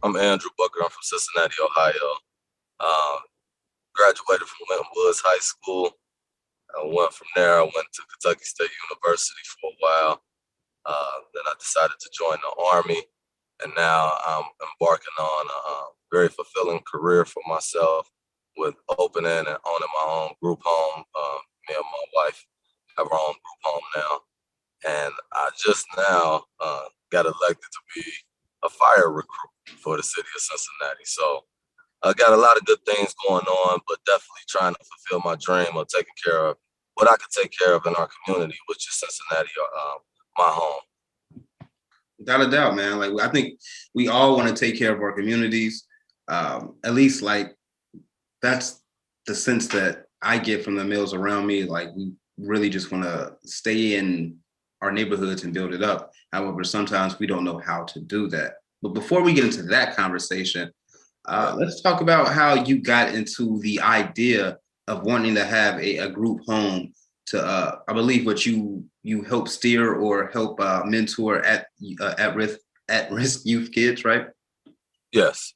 I'm Andrew Booker. I'm from Cincinnati, Ohio. Uh, Graduated from Linton Woods High School. I went from there. I went to Kentucky State University for a while. Then I decided to join the Army, and now I'm embarking on a very fulfilling career for myself with opening and owning my own group home. Me and my wife have our own group home now, and I just now got elected to be a fire recruit for the city of Cincinnati. So I got a lot of good things going on, but definitely trying to fulfill my dream of taking care of what I could take care of in our community, which is Cincinnati, my home. Without a doubt, man. Like I think we all want to take care of our communities. At least like that's the sense that I get from the males around me. Like we really just want to stay in our neighborhoods and build it up. However, sometimes we don't know how to do that. But before we get into that conversation, Right. let's talk about how you got into the idea of wanting to have a group home to, I believe, what you help steer or help mentor at risk youth kids, right? Yes.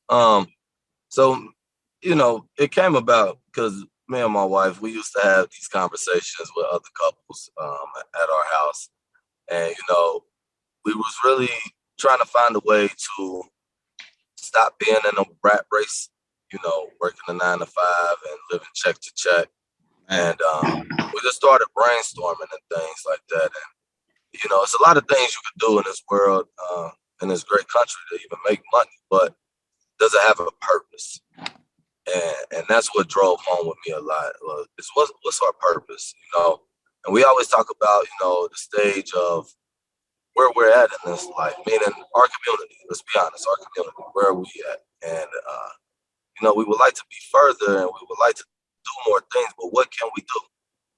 So it came about because me and my wife, we used to have these conversations with other couples at our house, and we was really trying to find a way to stop being in a rat race. Working a 9 to 5 and living check to check, and we just started brainstorming and things like that. And it's a lot of things you can do in this world, in this great country to even make money, but does it have a purpose? And that's what drove home with me a lot. Is what's our purpose? And we always talk about the stage of where we're at in this life, meaning our community. Let's be honest, our community. Where are we at? And we would like to be further, and we would like to do more things. But what can we do?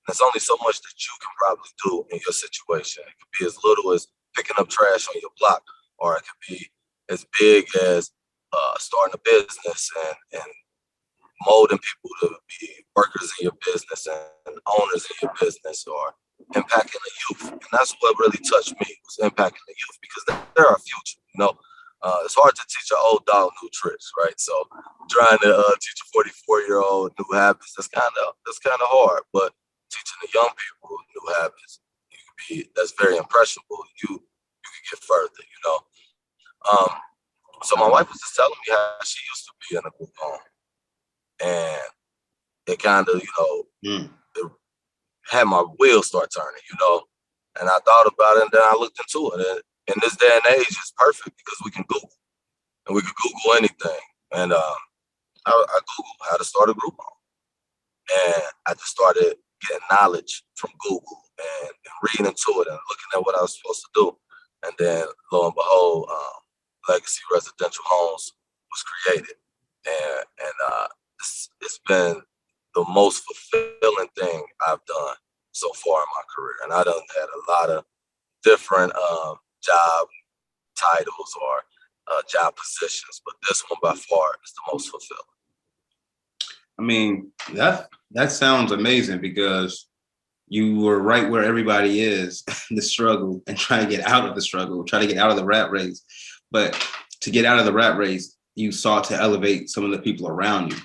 There's only so much that you can probably do in your situation. It could be as little as picking up trash on your block, or it could be as big as starting a business and molding people to be workers in your business and owners in your business, or impacting the youth. And that's what really touched me, was impacting the youth, because they're our future. It's hard to teach an old dog new tricks, right? So trying to teach a 44-year-old new habits, that's kind of hard. But teaching the young people new habits, that's very impressionable. You can get further. Um, so my wife was just telling me how she used to be in a group home, and it kind of Mm. it had my wheels start turning. And I thought about it, and then I looked into it. And in this day and age, it's perfect because we can Google, and we can Google anything. And I Googled how to start a group home, and I just started getting knowledge from Google and reading into it and looking at what I was supposed to do. And then, lo and behold, Legacy Residential Homes was created, and it's been the most fulfilling thing I've done so far in my career. And I done had a lot of different job titles or job positions, but this one by far is the most fulfilling. I mean, that sounds amazing because you were right where everybody is, the struggle, and trying to get out of the struggle, trying to get out of the rat race. But to get out of the rat race, you sought to elevate some of the people around you.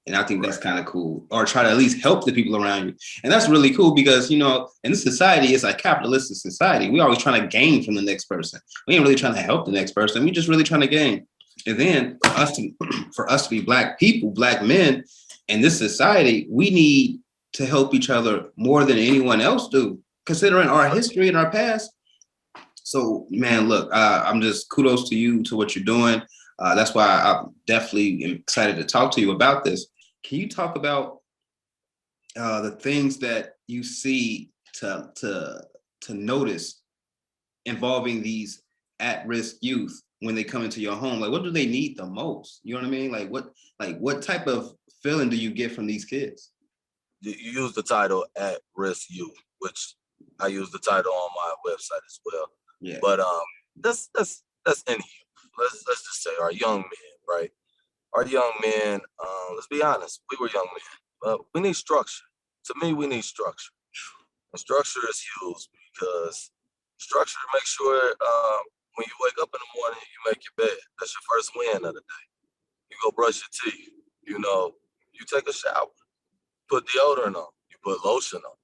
And I think that's Right. kind of cool, or try to at least help the people around you. And that's really cool because, in this society, it's like capitalistic society. We always trying to gain from the next person. We ain't really trying to help the next person. We just really trying to gain. And then for us to be Black people, Black men in this society, we need to help each other more than anyone else do, considering our history and our past. So, man, look, I'm just kudos to you, to what you're doing. That's why I'm definitely excited to talk to you about this. Can you talk about the things that you see to notice involving these at-risk youth when they come into your home? Like, what do they need the most? You know what I mean? What type of feeling do you get from these kids? You use the title At Risk Youth, which I use the title on my website as well. Yeah. But that's any youth. Let's just say our young men, right? Our young men. Let's be honest. We were young men. We need structure. To me, we need structure. And structure is huge because structure makes sure when you wake up in the morning, you make your bed. That's your first win of the day. You go brush your teeth. You know, you take a shower, put deodorant on, you put lotion on.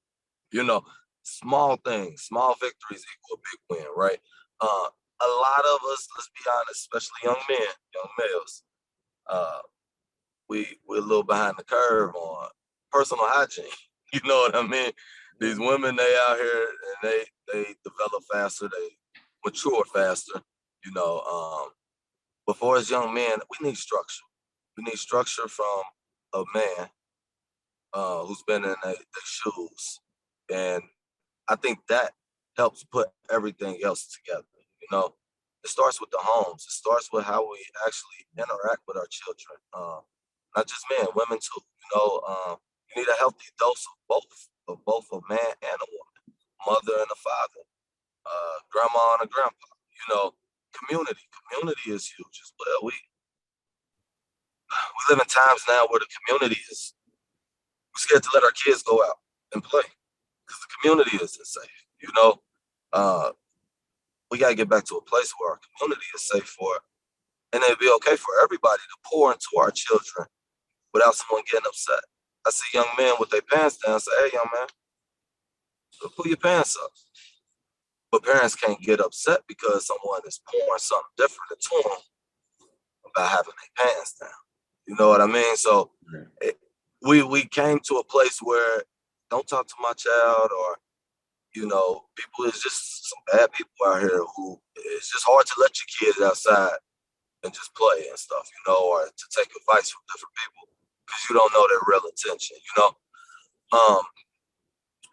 You know, small things, small victories equal a big win, right? Uh, a lot of us, let's be honest, especially young men, young males, uh, we're a little behind the curve on personal hygiene. You know what I mean? These Yeah. women, they out here and they develop faster, they mature faster. You know, but for us young men, we need structure. We need structure from a man who's been in their shoes, and I think that helps put everything else together. You know, it starts with the homes. It starts with how we actually interact with our children. Not just men, women too. You need a healthy dose of both a man and a woman, mother and a father, grandma and a grandpa. You know, community. Community is huge as well. We live in times now where the community is we're scared to let our kids go out and play because the community isn't safe. Uh, we gotta get back to a place where our community is safe for, and it'd be okay for everybody to pour into our children without someone getting upset. I see young men with their pants down say, "Hey, young man, pull your pants up." But parents can't get upset because someone is pouring something different into them about having their pants down. You know what I mean? So Right. it, we came to a place where don't talk to my child, or people is just some bad people out here who it's just hard to let your kids outside and just play and stuff, or to take advice from different people because you don't know their real intention. Um,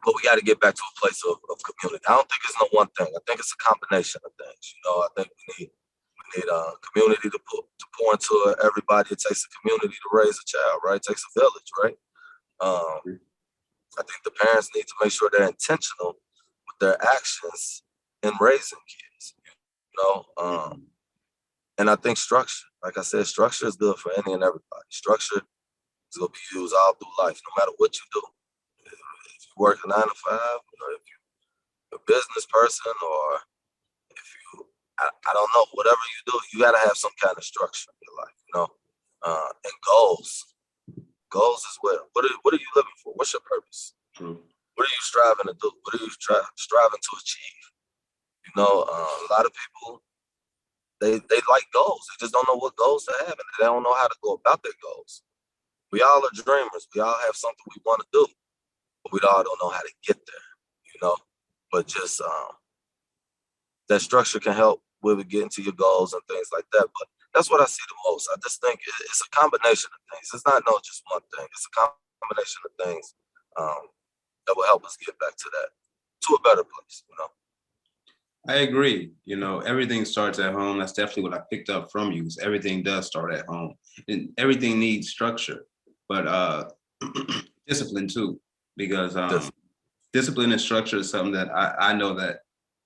but we got to get back to a place of community. I don't think it's no one thing. I think it's a combination of things. I think we need community to pour into everybody. It takes a community to raise a child, right? It takes a village, right? Um, I think the parents need to make sure they're intentional with their actions in raising kids. You know, Mhm. and I think structure, like I said, structure is good for any and everybody. Structure is gonna be used all through life, no matter what you do. If you work a 9 to 5, if you're a business person, or if I don't know, whatever you do, you gotta have some kind of structure in your life, and goals as well. What are you living for? What's your purpose? True. What are you striving to do? What are you striving to achieve? A lot of people they like goals. They just don't know what goals to have, and they don't know how to go about their goals. We all are dreamers. We all have something we want to do, but we all don't know how to get there. You know, but just that structure can help with getting to your goals and things like that. But that's what I see the most. I just think it's a combination of things. It's not no just one thing. It's a combination of things um, that will help us get back to a better place. I agree. Everything starts at home. That's definitely what I picked up from you. Is everything does start at home, and everything needs structure, but discipline too, because Just discipline and structure is something that I know that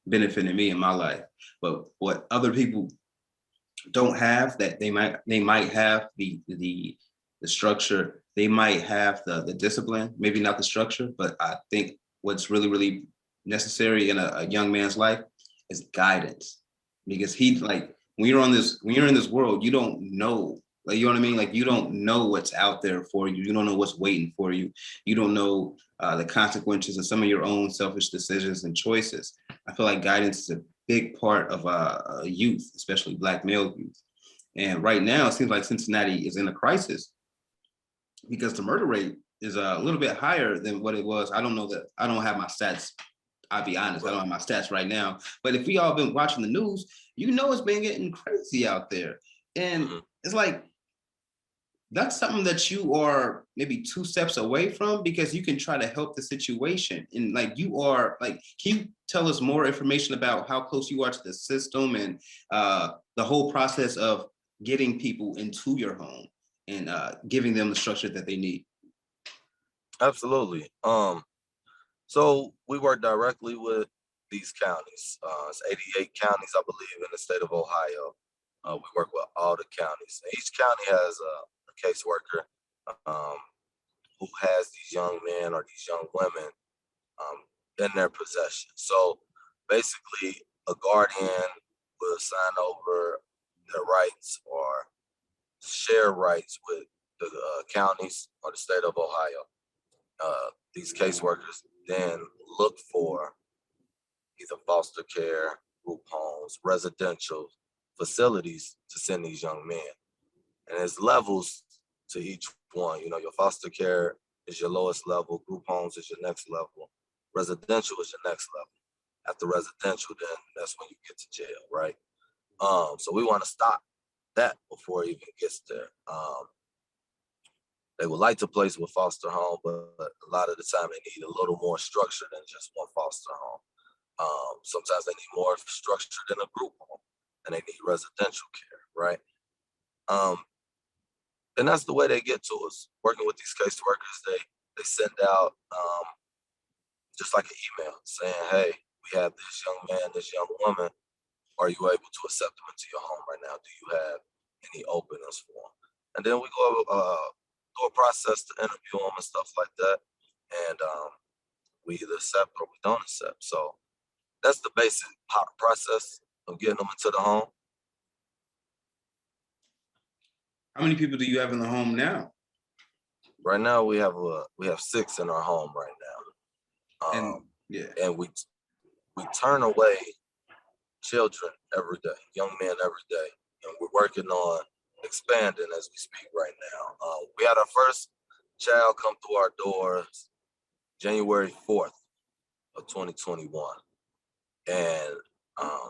benefited me in my life. But what other people don't have, that they might have the structure, they might have the discipline, maybe not the structure, but I think what's really really necessary in a young man's life is guidance, because he, like, when you're in this world, you don't know, like, you know what I mean, like, you don't know what's out there for you, you don't know what's waiting for you, you don't know the consequences of some of your own selfish decisions and choices. I feel like guidance is a big part of youth, especially Black male youth. And right now, it seems like Cincinnati is in a crisis because the murder rate is a little bit higher than what it was. I don't know that, I don't have my stats. I'll be honest, I don't have my stats right now. But if we all been watching the news, it's been getting crazy out there. And mhm. it's like, that's something that you are maybe two steps away from, because you can try to help the situation. And like, you are like, can you tell us more information about how close you are to the system and the whole process of getting people into your home and giving them the structure that they need? Absolutely. So we work directly with these counties. It's 88 counties, I believe, in the state of Ohio. We work with all the counties. Each county has a caseworker um, who has these young men or these young women in their possession. So basically, a guardian will sign over their rights or share rights with the counties or the state of Ohio. These caseworkers then look for either foster care, group homes, residential facilities to send these young men. And there's levels to each one. You know, your foster care is your lowest level, group homes is your next level, residential is your next level. After residential, then that's when you get to jail, right? So we want to stop that before it even gets there. They would like to place with foster home, but a lot of the time they need a little more structure than just one foster home. Sometimes they need more structure than a group home, and they need residential care, right? Um, and that's the way they get to us. Working with these caseworkers, they send out just like an email saying, "Hey, we have this young man, this young woman. Are you able to accept them into your home right now? Do you have any openings for them?" And then we go through a process to interview them and stuff like that. And we either accept or we don't accept. So that's the basic process of getting them into the home. How many people do you have in the home now? Right now we have 6 in our home right now, And yeah, and we turn away children every day, young men every day, and we're working on expanding as we speak right now. We had our first child come through our doors January 4th of 2021, and um,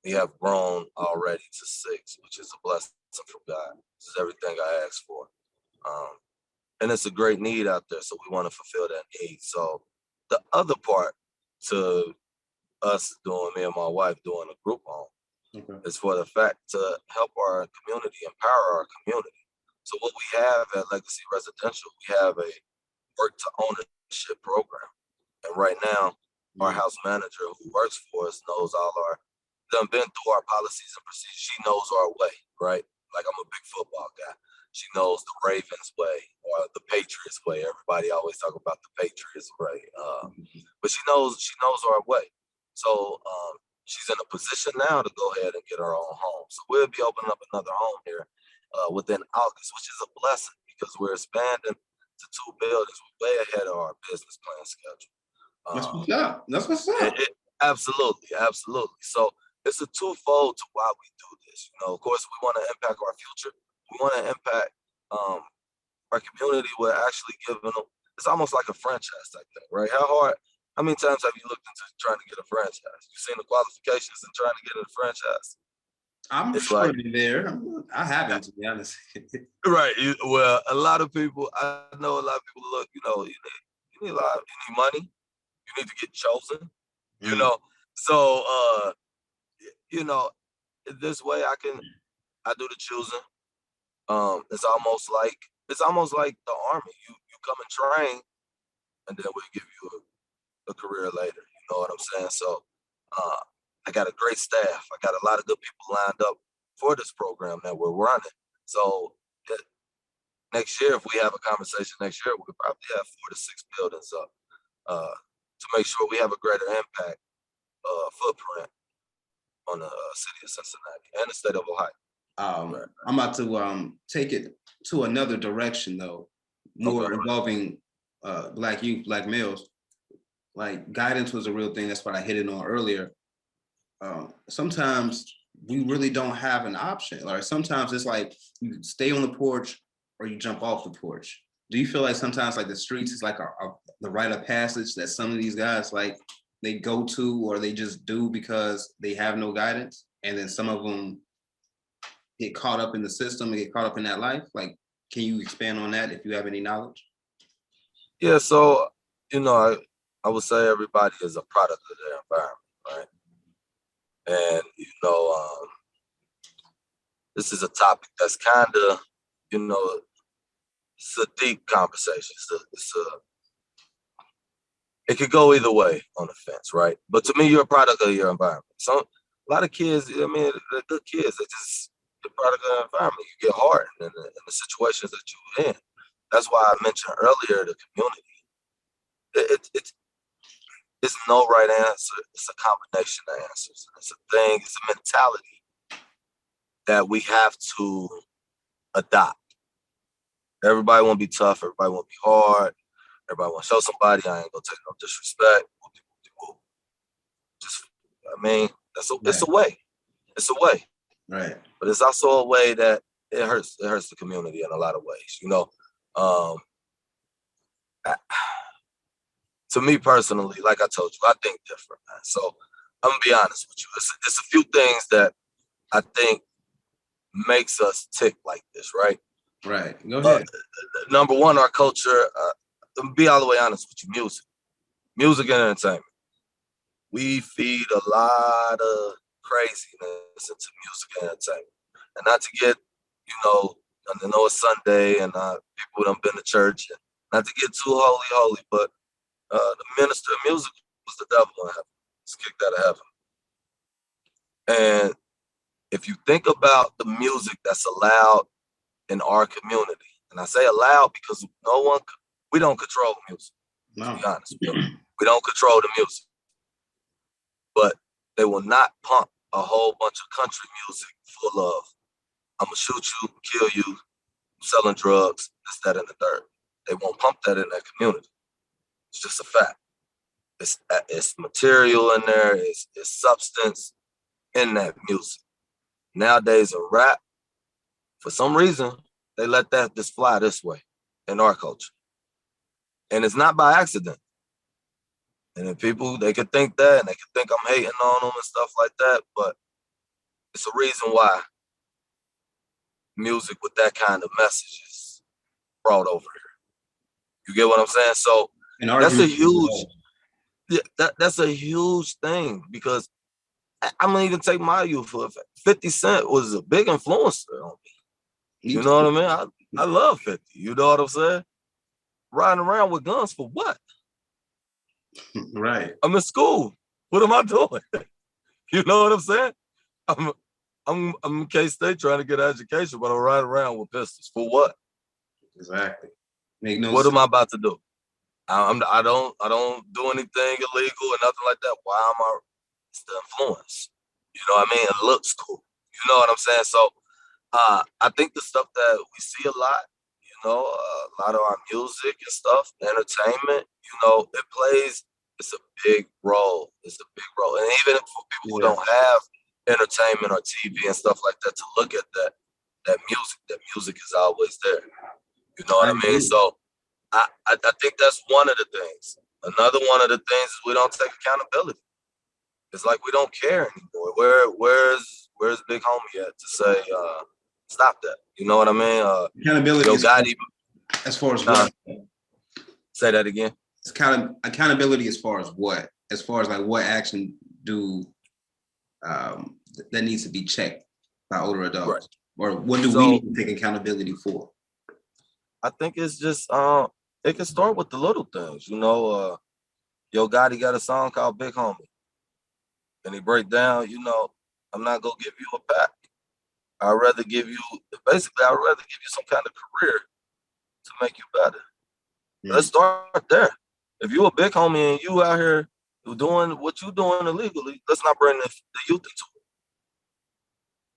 we have grown already to 6, which is a blessing from God. This is everything I asked for. Um, and it's a great need out there, so we want to fulfill that need. So the other part to us doing, me and my wife doing a group home, okay. is for the fact to help our community, empower our community. So what we have at Legacy Residential, we have a work to ownership program. And right now, our Mm. house manager who works for us knows all our done been through our policies and procedures. She knows our way, right? Like I'm a big football guy. She knows the Ravens way or the Patriots way. Everybody always talk about the Patriots way, but she knows our way. So she's in a position now to go ahead and get her own home. So we'll be opening up another home here within August, which is a blessing because we're expanding to 2 buildings. We're way ahead of our business plan schedule. That's Um, what's up. That's what's it, up. it, absolutely, absolutely. So it's a twofold to why we do this. You know, of course, we want to impact our future. We want to impact um, our community. We're actually giving them. It's almost like a franchise type thing, right? How hard? How many times have you looked into trying to get a franchise? You've seen the qualifications and trying to get in a franchise. I'm It's like surely there. I haven't, to be honest. right. Well, a lot of people. I know a lot of people look. You need a lot. You need money. You need to get chosen. You Mm. know. So you know, this way I do the choosing. It's almost like the army. You come and train, and then we'll give you a career later. You know what I'm saying? So uh, I got a great staff. I got a lot of good people lined up for this program that we're running. So next year, if we have a conversation next year, we'll probably have 4 to 6 buildings up to make sure we have a greater impact footprint on the city of Cincinnati and the state of Ohio. Right. I'm about to take it to another direction though, Okay. more involving black youth, black males. Like guidance was a real thing. That's what I hit it on earlier. Sometimes we really don't have an option. Like sometimes it's like you stay on the porch or you jump off the porch. Do you feel like sometimes like the streets is like the rite of passage that some of these guys like they go to or they just do because they have no guidance, and then some of them get caught up in the system and get caught up in that life? Like, can you expand on that if you have any knowledge? Yeah. So I would say everybody is a product of their environment, right? And this is a topic that's kind of you know it's a deep conversation. It could go either way on the fence, right? But to me, you're a product of your environment. So a lot of kids, I mean, they're good kids. They're just the product of the environment. You get hardened in the situations that you're in. That's why I mentioned earlier the community. It's It's no right answer. It's a combination of answers. It's a thing. It's a mentality that we have to adopt. Everybody want to be tough. Everybody want to be hard. Everybody want to show somebody. I ain't gonna take no disrespect. Just, I mean, it's Right. a way. It's a way, Right. but it's also a way that it hurts. It hurts the community in a lot of ways. Um, to me personally, like I told you, I think different, man. So I'm gonna be honest with you. It's a few things that I think makes us tick like this, right? Right. Go Uh, ahead. Number one, our culture. To be all the way honest with you, music and entertainment. We feed a lot of craziness into music and entertainment, and not to get, I know it's Sunday and people done been to church, and not to get too holy, but the minister of music was the devil in heaven. It's kicked out of heaven. And if you think about the music that's allowed in our community, and I say allowed because we don't control music, to No. be honest. We don't control the music, but they will not pump a whole bunch of country music full of, I'm going to shoot you, kill you, selling drugs, this, that, and the third. They won't pump that in that community. It's just a fact. It's material in there, it's substance in that music. Nowadays, in rap, for some reason, they let that just fly this way in our culture. And it's not by accident. And then people, they could think that and they could think I'm hating on them and stuff like that. But it's a reason why music with that kind of message is brought over here. You get what I'm saying? So An that's a argument. huge, yeah, that's a huge thing because I'm gonna even take my youth for 50 Cent was a big influencer on me. Me You know too. what I mean? I love 50. You know what I'm saying? Riding around with guns for what? Right. I'm in school. What am I doing? You know what I'm saying? I'm I'm in K State trying to get an education, but I'm riding around with pistols for what? Exactly. Make no What sense. am I about to do? I don't do anything illegal or nothing like that. Why am I? It's the influence. You know what I mean? It looks cool. You know what I'm saying? So I think the stuff that we see a lot, a lot of our music and stuff, entertainment, it plays. It's a big role. It's a big role, and even for people who Yeah. don't have entertainment or TV and stuff like that to look at that music is always there. You know I what I mean? agree. So I think that's one of the things. Another one of the things is we don't take accountability. It's like we don't care anymore. Where's Big Homie at to say stop that? You know what I mean? Accountability Yo is Gotti, as far as nah, what? say that again. It's kind of accountability as far as what? As far as like what action do that needs to be checked by older Right. adults, or what do we So need to take accountability for? I think it's just it can start with the little things. Yo Gotti got a song called Big Homie, and he break down. I'm not gonna give you a pack. I'd rather give you basically. I'd rather give you some kind of career to make you better. Let's Mm. start there. If you a big homie and you out here doing what you doing illegally, let's not bring the youth into it.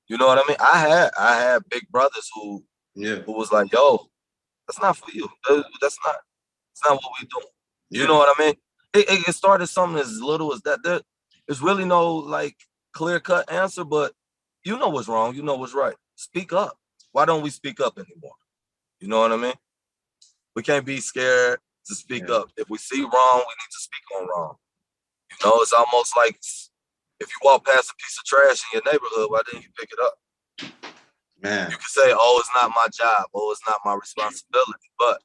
You know what I mean? I had big brothers who Yeah, who was like, "Yo, that's not for you. That's not what we doing." You yeah, know what I mean? It started something as little as that. There's really no like clear cut answer, but you know what's wrong. You know what's right. Speak up. Why don't we speak up anymore? You know what I mean? We can't be scared to speak yeah. up. If we see wrong, we need to speak on wrong. It's almost like if you walk past a piece of trash in your neighborhood, why didn't you pick it up? Man, You can say, "Oh, it's not my job. Oh, it's not my responsibility." But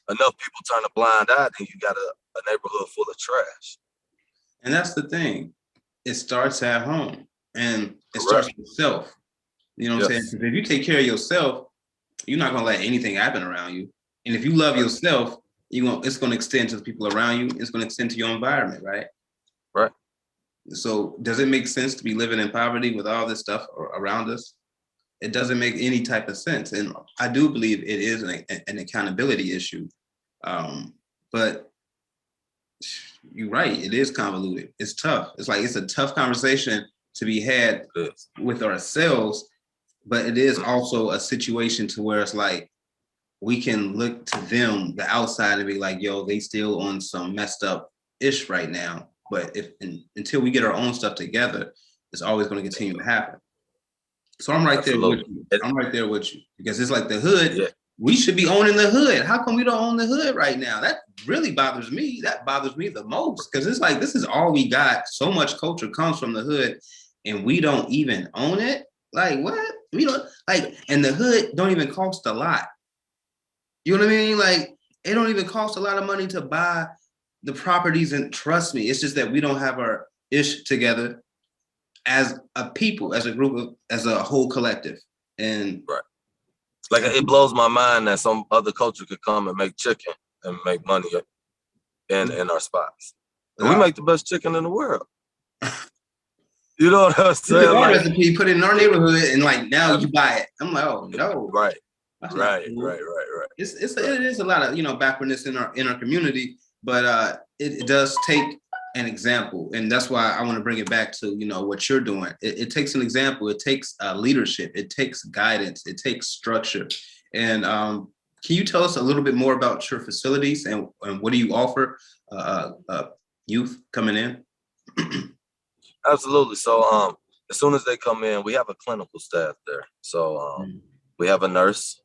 enough people turn a blind eye, then you got a neighborhood full of trash. and that's the thing. It starts at home, and it starts Correct. with self. You know what I'm saying? Yes. 'Cause if you take care of yourself, you're not gonna let anything happen around you. And if you love Right. yourself, it's gonna extend to the people around you. It's gonna extend to your environment, right? Right. So, does it make sense to be living in poverty with all this stuff around us? It doesn't make any type of sense. And I do believe it is an accountability issue. Um, but You're right. It is convoluted. It's tough. It's like it's a tough conversation to be had with ourselves, but it is also a situation to where it's like we can look to them, the outside, and be like, yo, they still on some messed up ish right now. But until we get our own stuff together, it's always going to continue to happen. So I'm right there with you. I'm right there with you because it's like the hood. Yeah. We should be owning the hood. How come we don't own the hood right now? That really bothers me. That bothers me the most because it's like this is all we got. So much culture comes from the hood, and we don't even own it. Like what? We don't like, and the hood don't even cost a lot. You know what I mean? Like it don't even cost a lot of money to buy the properties. And trust me, it's just that we don't have our ish together as a people, as a group of, as a whole collective. And right. Like it blows my mind that some other culture could come and make chicken and make money in our spots. And we make the best chicken in the world. You know what I'm saying? Our like, recipe, put it in our neighborhood, and like now you buy it. I'm like, oh no, right, cool. right. It is a lot of backwardness in our community, but it does take an example, and that's why I want to bring it back to what you're doing. It takes an example. It takes leadership. It takes guidance. It takes structure. And can you tell us a little bit more about your facilities and what do you offer youth coming in? Absolutely. So as soon as they come in, we have a clinical staff there. So we have a nurse,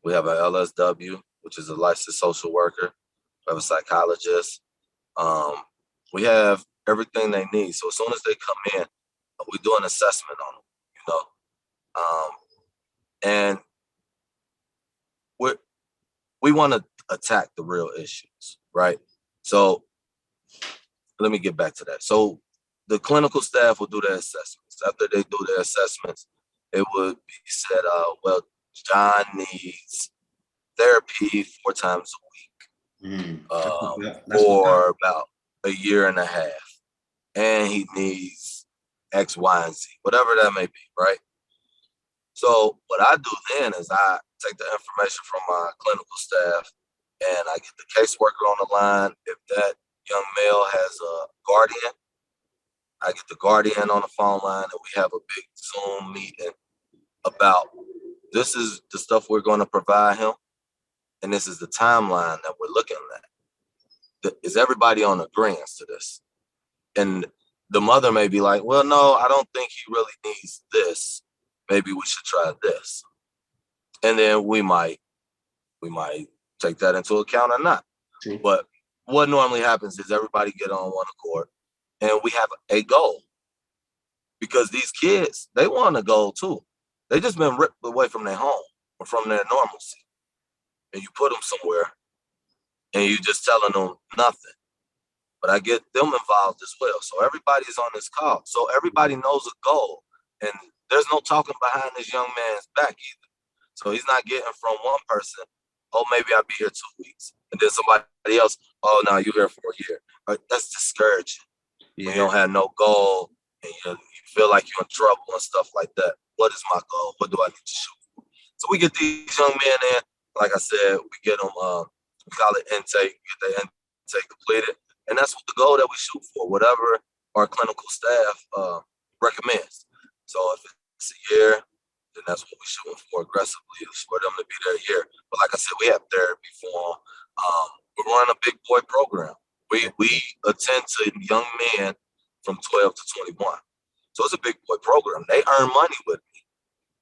we have an LSW, which is a licensed social worker, we have a psychologist. We have everything they need. So as soon as they come in, we do an assessment on them, and we want to attack the real issues, right? So let me get back to that. So the clinical staff will do their assessments. After they do their assessments, it would be said, well, John needs therapy 4 times a week for about a year and a half. And he needs X, Y, and Z, whatever that may be, right? So what I do then is I take the information from my clinical staff and I get the caseworker on the line. If that young male has a guardian, I get the guardian on the phone line and we have a big Zoom meeting about this is the stuff we're going to provide him and this is the timeline that we're looking at. Is everybody on agreement to this? And the mother may be like, well, no, I don't think he really needs this. Maybe we should try this. And then we might take that into account or not. True. But what normally happens is everybody get on one accord and we have a goal. Because these kids, they want a goal too. They just been ripped away from their home or from their normalcy. And you put them somewhere and you just telling them nothing. But I get them involved as well. So everybody's on this call. So everybody knows a goal. And there's no talking behind this young man's back either. So he's not getting from one person, oh, maybe I'll be here 2 weeks. And then somebody else, oh, no, you're here for a year. But that's discouraging. Yeah. When you don't have no goal and you feel like you're in trouble and stuff like that. What is my goal? What do I need to shoot for? So we get these young men in. Like I said, we get them, we call it intake, get their intake completed. And that's what the goal that we shoot for, whatever our clinical staff recommends. So if it's a year, then that's what we're shooting for aggressively, is for them to be there a year. But like I said, we have therapy for them. We're running a big boy program. We attend to young men from 12 to 21. So it's a big boy program. They earn money with me.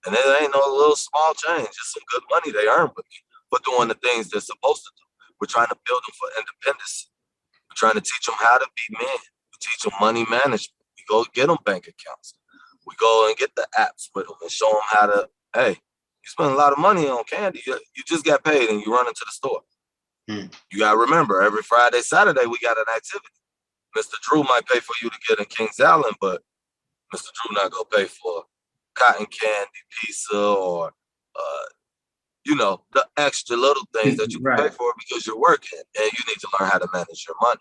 And it ain't no little small change. It's some good money they earn with me for doing the things they're supposed to do. We're trying to build them for independence. We're trying to teach them how to be men. We teach them money management. We go get them bank accounts. We go and get the apps with them and show them how to, hey, you spend a lot of money on candy. You just got paid and you run into the store. You got to remember, every Friday, Saturday, we got an activity. Mr. Drew might pay for you to get in Kings Island, but Mr. Drew not going to pay for cotton candy, pizza, or, the extra little things that you can pay for because you're working and you need to learn how to manage your money,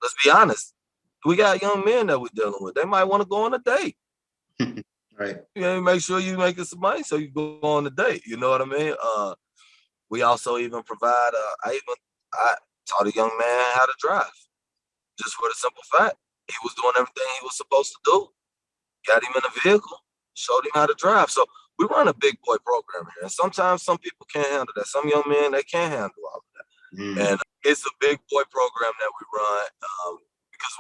Let's be honest. We got young men that we're dealing with. They might want to go on a date. Right. Make sure you're making some money so you go on a date. You know what I mean? We also even provide, I taught a young man how to drive. just for the simple fact he was doing everything he was supposed to do. Got him in a vehicle, showed him how to drive. So we run a big boy program here, and sometimes some people can't handle that. Some young men they can't handle all of that, and it's a big boy program that we run because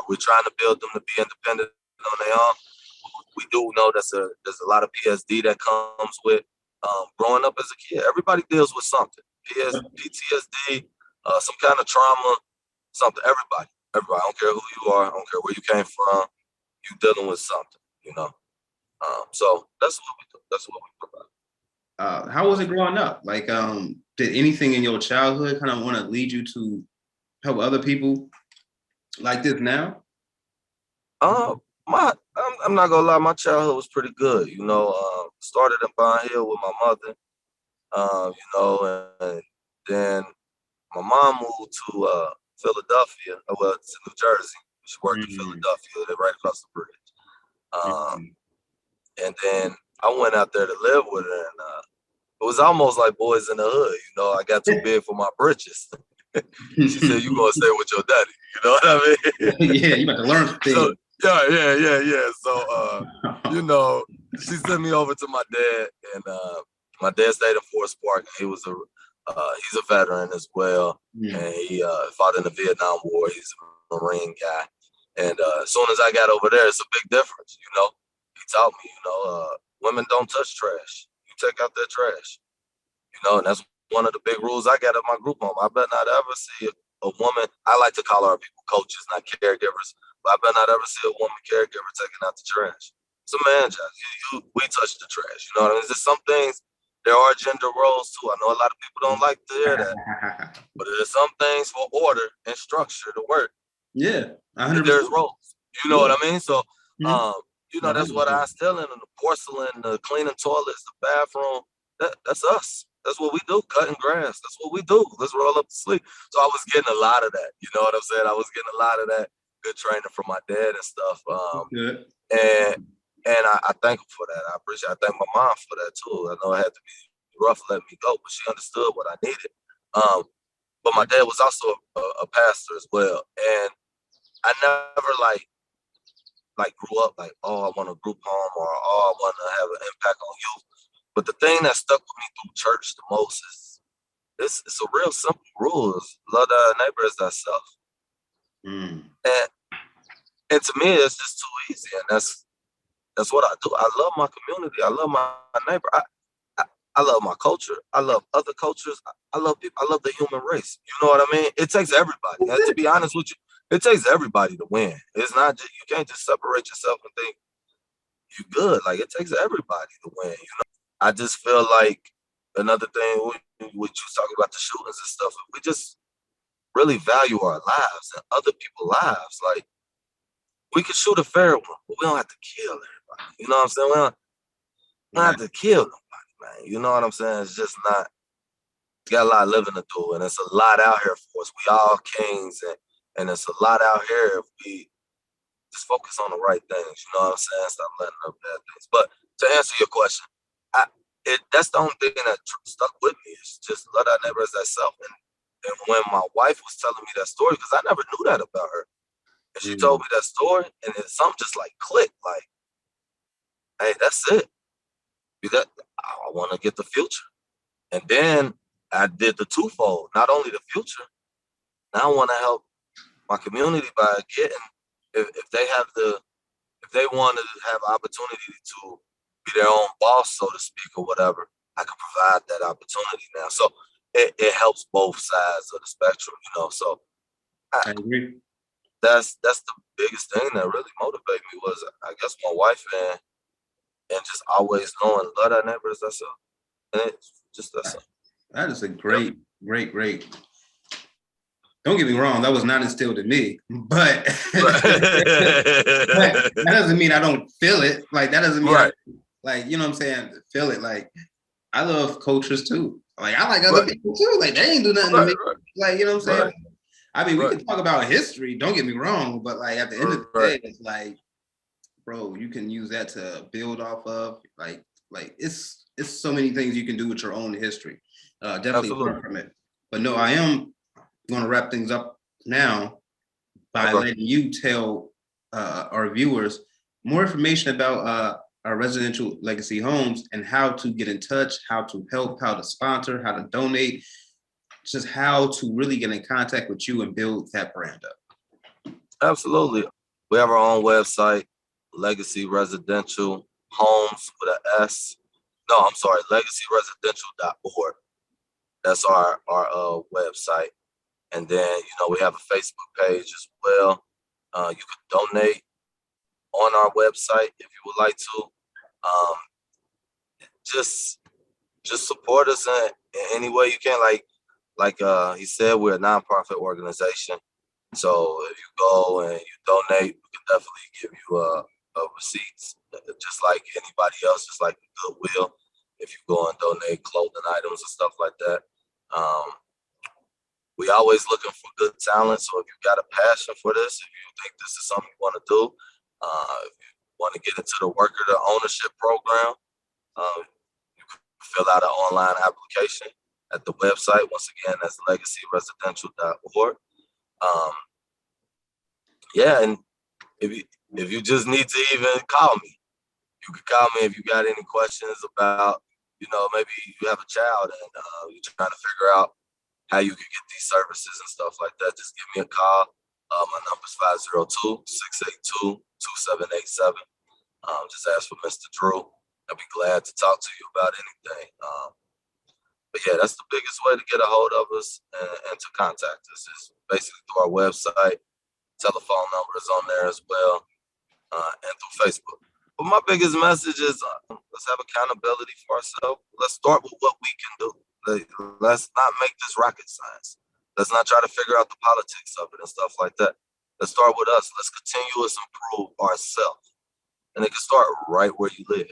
we're trying to build them to be independent on their own. We do know there's a lot of PSD that comes with growing up as a kid. Everybody deals with something, PTSD, some kind of trauma, something. Everybody. I don't care who you are. I don't care where you came from. You dealing with something, you know. So that's what we do. That's what we provide. How was it growing up? Like, did anything in your childhood kind of want to lead you to help other people like this now? I'm not gonna lie, my childhood was pretty good. You know, started in Pine Hill with my mother. You know, and then my mom moved to Philadelphia. Well, to New Jersey. She worked in Philadelphia. They're right across the bridge. And then I went out there to live with her, and it was almost like Boys in the Hood. You know, I got too big for my britches. She said, "You gonna stay with your daddy?" You know what I mean? Yeah, you about to learn some things. So, yeah. So, you know, she sent me over to my dad, and my dad stayed in Forest Park. And he's a veteran as well, and he fought in the Vietnam War. He's a Marine guy, and as soon as I got over there, it's a big difference. You know, he taught me, you know, women don't touch trash. You take out their trash. You know, and that's one of the big rules I got at my group home. I bet not ever see a woman. I like to call our people coaches, not caregivers. But I bet not ever see a woman caregiver taking out the trash. It's a man job. We touch the trash. You know what I mean? There's some things. There are gender roles too. I know a lot of people don't like to hear that, but there's some things for order and structure to work. Yeah, 100%. There's roles. You know what I mean? So, you know, that's what I instill in them. The porcelain, the cleaning toilets, the bathroom. That's us. That's what we do, cutting grass. That's what we do. Let's roll up to sleep. So I was getting a lot of that. You know what I'm saying? I was getting a lot of that good training from my dad and stuff. And I thank him for that. I appreciate it. I thank my mom for that too. I know it had to be rough letting me go, but she understood what I needed. But my dad was also a pastor as well. And I never like grew up like, oh, I want a group home or oh, I want to have an impact on youth. But the thing that stuck with me through church the most is it's a real simple rule: is love thy neighbor as thyself. And to me, it's just too easy, and that's what I do. I love my community. I love my neighbor. I love my culture. I love other cultures. I love people. I love the human race. You know what I mean? It takes everybody. And to be honest with you, it takes everybody to win. It's not just, you can't just separate yourself and think you good. Like, it takes everybody to win. You know, I just feel like another thing what you talking about, the shootings and stuff. If we just really value our lives and other people's lives, like, we can shoot a fair one, but we don't have to kill everybody. You know what I'm saying? We don't have to kill nobody, man. You know what I'm saying? It's just not. We got a lot of living to do, and it's a lot out here for us. We all kings, and it's a lot out here if we just focus on the right things. You know what I'm saying? Stop letting up bad things. But to answer your question, that's the only thing that stuck with me is just love thy neighbor as thyself. And when my wife was telling me that story, because I never knew that about her, and she told me that story, and it something just like clicked, like, hey, that's it. I want to get the future. And then I did the twofold, not only the future, now I want to help my community by getting, if they want to have opportunity to be their own boss, so to speak, or whatever, I can provide that opportunity now. So it helps both sides of the spectrum, you know. So I agree. That's the biggest thing that really motivated me was, I guess, my wife and just always knowing love thy neighbor as thyself. And it's just that's that is a great. Don't get me wrong, that was not instilled in me, but that doesn't mean I don't feel it. Like, that doesn't mean like, you know what I'm saying, feel it. Like, I love cultures too. Like, I like other people too. Like, they ain't do nothing to me. Like, you know what I'm saying? I mean, we can talk about history, don't get me wrong, but like at the end of the day, it's like, bro, you can use that to build off of. Like it's so many things you can do with your own history. Definitely learn from it. But no, I am going to wrap things up now. by Okay. letting you tell our viewers more information about our residential legacy homes and how to get in touch, how to help, how to sponsor, how to donate, just how to really get in contact with you and build that brand up. Absolutely. We have our own website, Legacy Residential Homes with an S. No, I'm sorry, legacyresidential.org. That's our website. And then, we have a Facebook page as well. You can donate on our website if you would like to. Um, just just support us in any way you can. Like he said, we're a nonprofit organization. So if you go and you donate, we can definitely give you receipts, just like anybody else, just like Goodwill. If you go and donate clothing items and stuff like that, um, we always looking for good talent. So if you got a passion for this, if you think this is something you want to do, if you want to get into the worker to ownership program, uh, you can fill out an online application at the website. Once again, that's legacyresidential.org. Um, yeah, and if you just need to even call me, you can call me if you got any questions about, maybe you have a child and you're trying to figure out how you can get these services and stuff like that. Just give me a call. My number is 502-682-2787. Just ask for Mr. Drew. I'll be glad to talk to you about anything. But yeah, that's the biggest way to get a hold of us and to contact us is basically through our website. Telephone number is on there as well, and through Facebook. But my biggest message is let's have accountability for ourselves. Let's start with what we can do. Let's not make this rocket science. Let's not try to figure out the politics of it and stuff like that. Let's start with us. Let's continuously improve ourselves. And it can start right where you live.